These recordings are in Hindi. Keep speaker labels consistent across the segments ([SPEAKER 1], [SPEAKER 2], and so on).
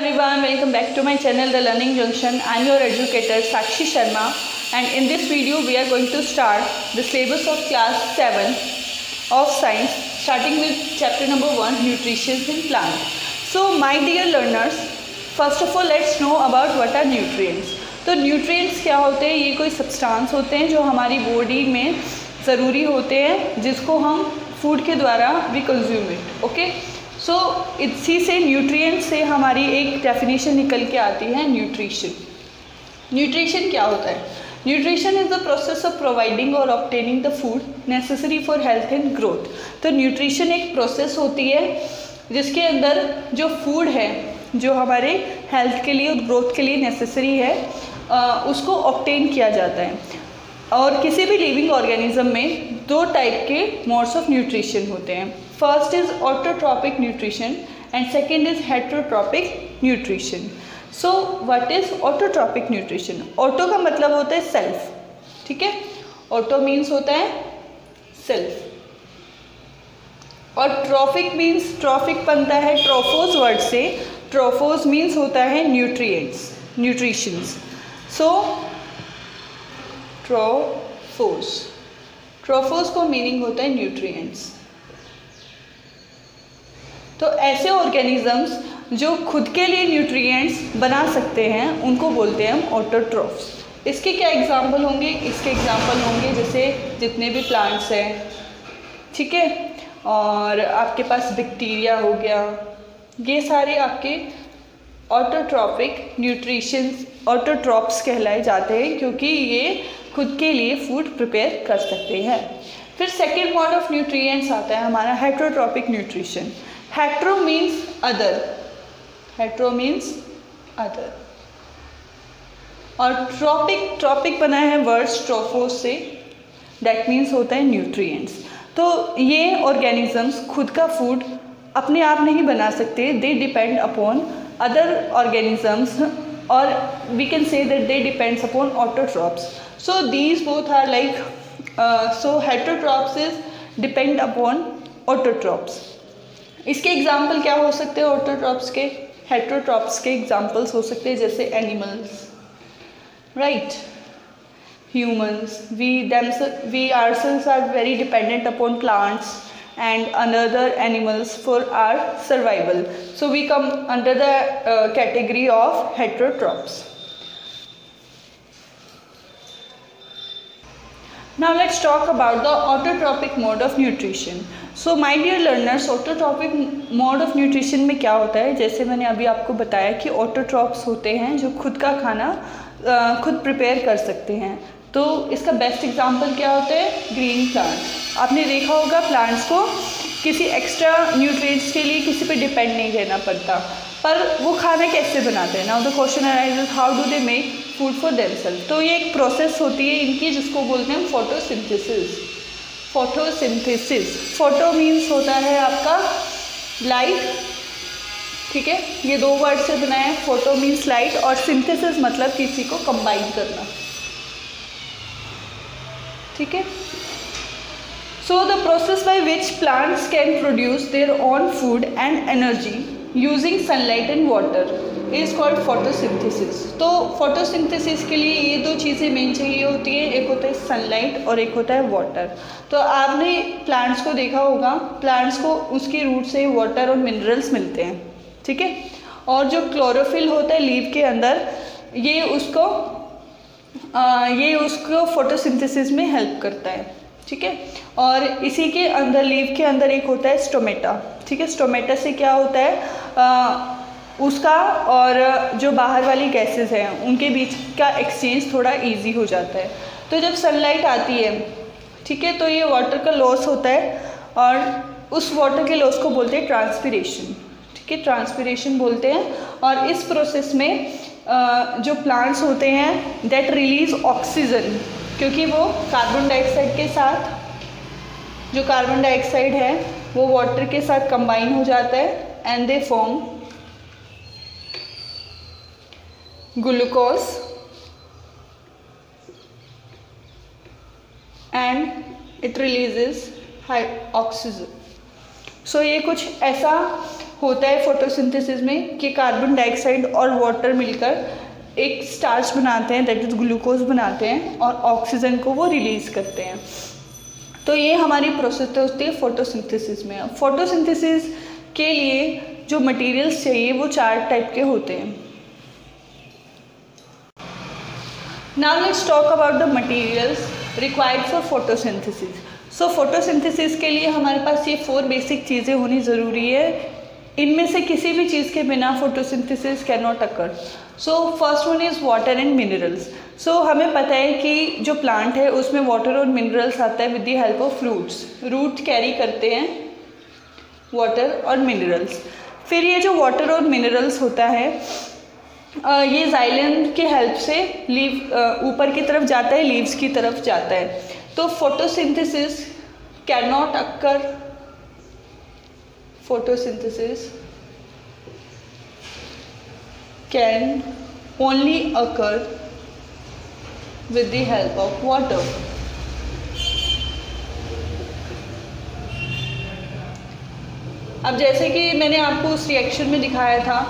[SPEAKER 1] everyone, welcome back to my channel The Learning Junction. I am your educator Sakshi Sharma, and in this video we are going to start the syllabus of class 7 of science, starting with chapter number 1, nutrition in plant. So my dear learners, first of all let's know about what are nutrients. तो nutrients क्या होते हैं? ये कोई substance होते हैं जो हमारी body में ज़रूरी होते हैं, जिसको हम food के द्वारा we consume it. Okay? सो इसी से न्यूट्रिएंट से हमारी एक डेफिनेशन निकल के आती है न्यूट्रिशन. न्यूट्रिशन क्या होता है? Nutrition is the process of providing और obtaining the food necessary for health and growth. तो न्यूट्रिशन एक प्रोसेस होती है जिसके अंदर जो फूड है जो हमारे हेल्थ के लिए और ग्रोथ के लिए नेसेसरी है उसको ऑब्टेन किया जाता है. और किसी भी लिविंग ऑर्गेनिज्म में दो टाइप के मोड्स ऑफ न्यूट्रिशन होते हैं. First is autotrophic nutrition and second is heterotrophic nutrition. So what is autotrophic nutrition? Auto का मतलब होता है सेल्फ, ठीक है. ऑटो मीन्स होता है सेल्फ, और ट्रॉफिक मीन्स, ट्रॉफिक बनता है ट्रोफोस वर्ड से. ट्रोफोस मीन्स होता है न्यूट्रिएंट्स, न्यूट्रिशंस. सो ट्रोफोस को मीनिंग होता है न्यूट्रिएंट्स. तो ऐसे ऑर्गेनिजम्स जो खुद के लिए न्यूट्रिएंट्स बना सकते हैं उनको बोलते हैं हम ऑटोट्रॉफ्स. इसके क्या एग्जाम्पल होंगे? इसके एग्जाम्पल होंगे जैसे जितने भी प्लांट्स हैं, ठीक है, और आपके पास बैक्टीरिया हो गया, ये सारे आपके ऑटोट्रॉपिक न्यूट्रिशंस, ऑटोट्रॉप्स कहलाए जाते हैं क्योंकि ये खुद के लिए फूड प्रिपेयर कर सकते हैं. फिर सेकेंड मॉड ऑफ न्यूट्रिएंट्स आता है हमारा heterotrophic nutrition. Hetero means other, hetero means other, और ट्रॉपिक बना है वर्ड ट्रोफोस से, दैट मीन्स होता है न्यूट्रिएंट्स. तो ये ऑर्गेनिजम्स खुद का फूड अपने आप नहीं बना सकते, they depend upon other organisms, और we can say that they depends upon autotrophs. So these both are like, so heterotrophs is depend upon autotrophs. इसके एग्जाम्पल क्या हो सकते हैं ऑटोट्रॉप्स के? हेटरोट्रॉप्स के एग्जाम्पल्स हो सकते हैं जैसे animals, right, humans. We ourselves are very dependent upon plants and another animals for our survival. So we come under the category of heterotrophs. Now let's talk about the autotrophic mode of nutrition. So my dear learners, autotrophic mode of nutrition में क्या होता है? जैसे मैंने अभी आपको बताया कि ऑटोट्रॉप्स होते हैं जो खुद का खाना खुद प्रिपेयर कर सकते हैं. तो इसका बेस्ट एग्जांपल क्या होता है? Green plants. आपने देखा होगा प्लांट्स को किसी एक्स्ट्रा न्यूट्रिएंट्स के लिए किसी पे डिपेंड नहीं रहना पड़ता, पर वो खाना कैसे बनाते हैं? Now the question arises, how do they make food for themself? तो ये एक प्रोसेस होती है इनकी जिसको बोलते हैं फोटोसिंथेसिस. फोटोसिंथेसिस, फोटो मीन्स होता है आपका लाइट, ठीक है, ये दो वर्ड से बना है. फोटो मीन्स लाइट और सिंथेसिस मतलब किसी को कंबाइन करना, ठीक है. So the process by which plants can produce their own food and energy using sunlight and water is called photosynthesis. तो photosynthesis के लिए ये दो चीज़ें मेन चाहिए होती है, एक होता है सनलाइट और एक होता है वाटर. तो आपने प्लांट्स को देखा होगा, प्लांट्स को उसकी रूट से वाटर और मिनरल्स मिलते हैं, ठीक है, और जो क्लोरोफिल होता है लीव के अंदर ये उसको फोटोसिंथेसिस में हेल्प करता है, ठीक है. और इसी के अंदर लीव के अंदर एक होता है स्टोमेटा, ठीक है. स्टोमेटा से क्या होता है उसका और जो बाहर वाली गैसेस हैं उनके बीच का एक्सचेंज थोड़ा इजी हो जाता है. तो जब सनलाइट आती है, ठीक है, तो ये वाटर का लॉस होता है और उस वाटर के लॉस को बोलते हैं ट्रांसपिरेशन, ठीक है, ट्रांसपिरेशन बोलते हैं. और इस प्रोसेस में जो प्लांट्स होते हैं दैट रिलीज ऑक्सीजन, क्योंकि वो कार्बन डाइऑक्साइड के साथ, जो कार्बन डाइऑक्साइड है वो वाटर के साथ कंबाइन हो जाता है and they form glucose and it releases oxygen. So ये कुछ ऐसा होता है फोटोसिंथेसिस में कि कार्बन डाइऑक्साइड और वाटर मिलकर एक स्टार्च बनाते हैं, दैट इज ग्लूकोज बनाते हैं और ऑक्सीजन को वो रिलीज़ करते हैं। तो ये हमारी प्रोसेस होती है फोटोसिंथेसिस में। फोटोसिंथेसिस के लिए जो मटेरियल्स चाहिए वो 4 टाइप के होते हैं। Now let's talk about the materials required for photosynthesis. So photosynthesis के लिए हमारे पास ये 4 बेसिक चीज़ें होनी ज़रूरी है। इनमें से किसी भी चीज़ के बिना photosynthesis can not occur. So first one is water and minerals. So हमें पता है कि जो प्लांट है उसमें वाटर और मिनरल्स आता है with the help of roots. Root carry करते हैं वाटर और मिनरल्स। फिर ये जो वाटर और मिनरल्स होता है ये जाइलम के हेल्प से लीव ऊपर की तरफ जाता है, लीव्स की तरफ जाता है। तो photosynthesis can not occur, photosynthesis can only occur with the help of water. अब जैसे कि मैंने आपको उस रिएक्शन में दिखाया था,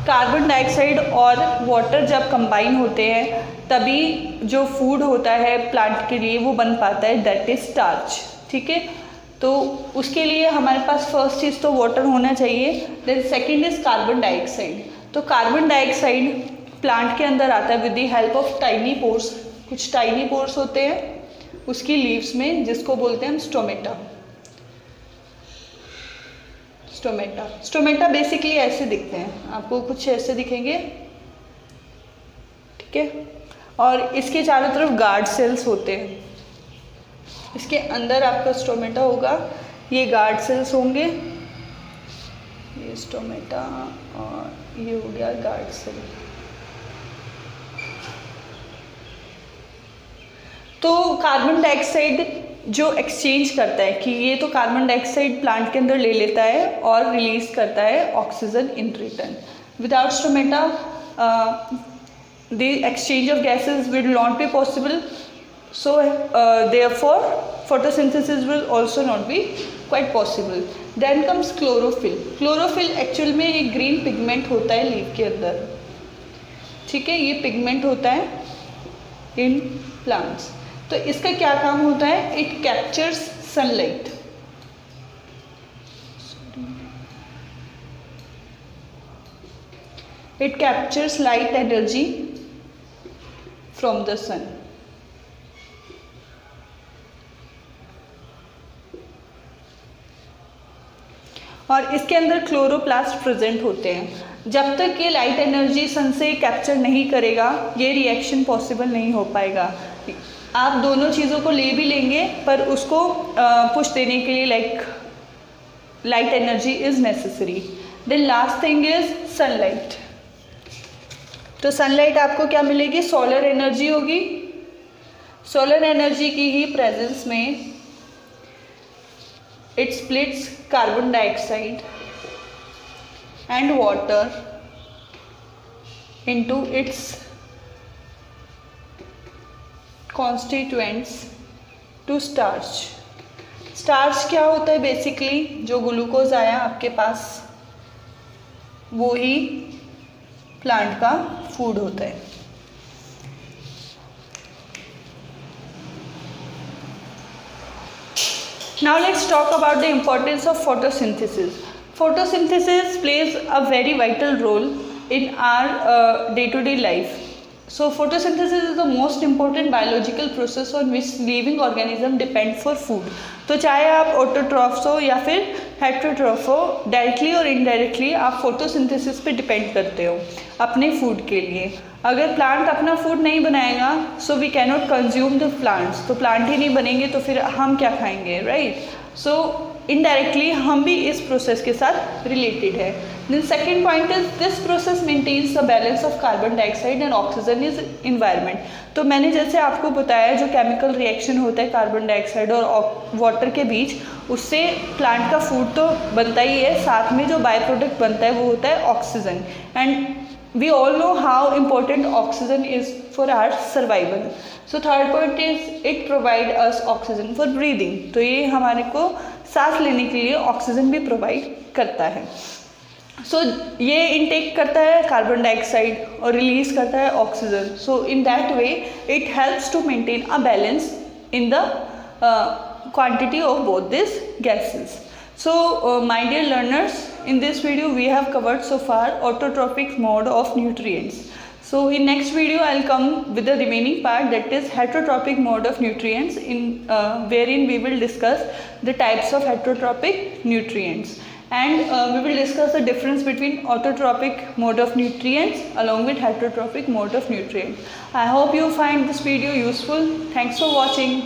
[SPEAKER 1] कार्बन डाइऑक्साइड और वाटर जब कंबाइन होते हैं तभी जो फूड होता है प्लांट के लिए वो बन पाता है, दैट इज स्टार्च। ठीक है, तो उसके लिए हमारे पास फर्स्ट चीज़ तो वाटर होना चाहिए, then second is carbon dioxide. तो कार्बन डाइऑक्साइड प्लांट के अंदर आता है with the help of tiny pores. कुछ टाइनी पोर्स होते हैं उसकी लीव्स में जिसको बोलते हैं हम स्टोमेटा। स्टोमेटा बेसिकली ऐसे दिखते हैं, आपको कुछ ऐसे दिखेंगे। ठीक है, और इसके चारों तरफ गार्ड सेल्स होते हैं। इसके अंदर आपका स्टोमेटा होगा, ये गार्ड सेल्स होंगे, ये स्टोमेटा और ये हो गया गार्ड सेल। तो कार्बन डाइऑक्साइड जो एक्सचेंज करता है कि ये तो कार्बन डाइऑक्साइड प्लांट के अंदर ले लेता है और रिलीज करता है oxygen in return. Without stomata the exchange of gases will not be possible, so therefore photosynthesis will also not be quite possible. Then comes chlorophyll. Chlorophyll actual में एक ग्रीन पिगमेंट होता है लीफ के अंदर। ठीक है, ये पिगमेंट होता है इन प्लांट्स। तो इसका क्या काम होता है, it captures sunlight. It captures light energy from the sun. और इसके अंदर क्लोरोप्लास्ट प्रेजेंट होते हैं। जब तक ये लाइट एनर्जी सन से कैप्चर नहीं करेगा ये रिएक्शन पॉसिबल नहीं हो पाएगा। आप दोनों चीज़ों को ले भी लेंगे पर उसको पुश देने के लिए light energy is necessary. Then last thing is sunlight. तो सनलाइट आपको क्या मिलेगी, सोलर एनर्जी होगी। सोलर एनर्जी की ही प्रेजेंस में it splits carbon dioxide and water into its constituents to starch. Starch क्या होता है, बेसिकली जो ग्लूकोज आया आपके पास वो ही प्लांट का फूड होता है। Now let's talk about the importance of photosynthesis. Photosynthesis plays a very vital role in our day-to-day life. So photosynthesis is the most important biological process on which living organism depend for food. तो चाहे आप ऑटोट्रॉफ्स हो या फिर हेटेरोट्रॉफ हो, डायरेक्टली और इनडायरेक्टली आप फोटोसिंथेसिस पे डिपेंड करते हो अपने फूड के लिए। अगर प्लांट अपना फूड नहीं बनाएगा so we cannot consume the plants, तो प्लांट ही नहीं बनेंगे तो फिर हम क्या खाएंगे, राइट। सो इनडायरेक्टली हम भी इस प्रोसेस के साथ रिलेटेड है। Then second point is this process maintains the balance of carbon dioxide and oxygen is environment. तो मैंने जैसे आपको बताया जो केमिकल रिएक्शन होता है कार्बन डाइऑक्साइड और वाटर के बीच, उससे प्लांट का फूड तो बनता ही है, साथ में जो बाय प्रोडक्ट बनता है वो होता है oxygen. And we all know how important oxygen is for our survival. So third point is it provide us oxygen for breathing. तो ये हमारे को सांस लेने के लिए ऑक्सीजन भी प्रोवाइड करता है। सो ये इनटेक करता है कार्बन डाइऑक्साइड और रिलीज करता है oxygen. So in that way it helps to maintain a balance in the quantity of both these gases. So my dear learners, in this video we have covered so far autotrophic mode of nutrients. So in next video I'll come with the remaining part, that is heterotrophic mode of nutrients, in wherein we will discuss the types of heterotrophic nutrients, and we will discuss the difference between autotrophic mode of nutrients along with heterotrophic mode of nutrients. I hope you find this video useful. Thanks for watching.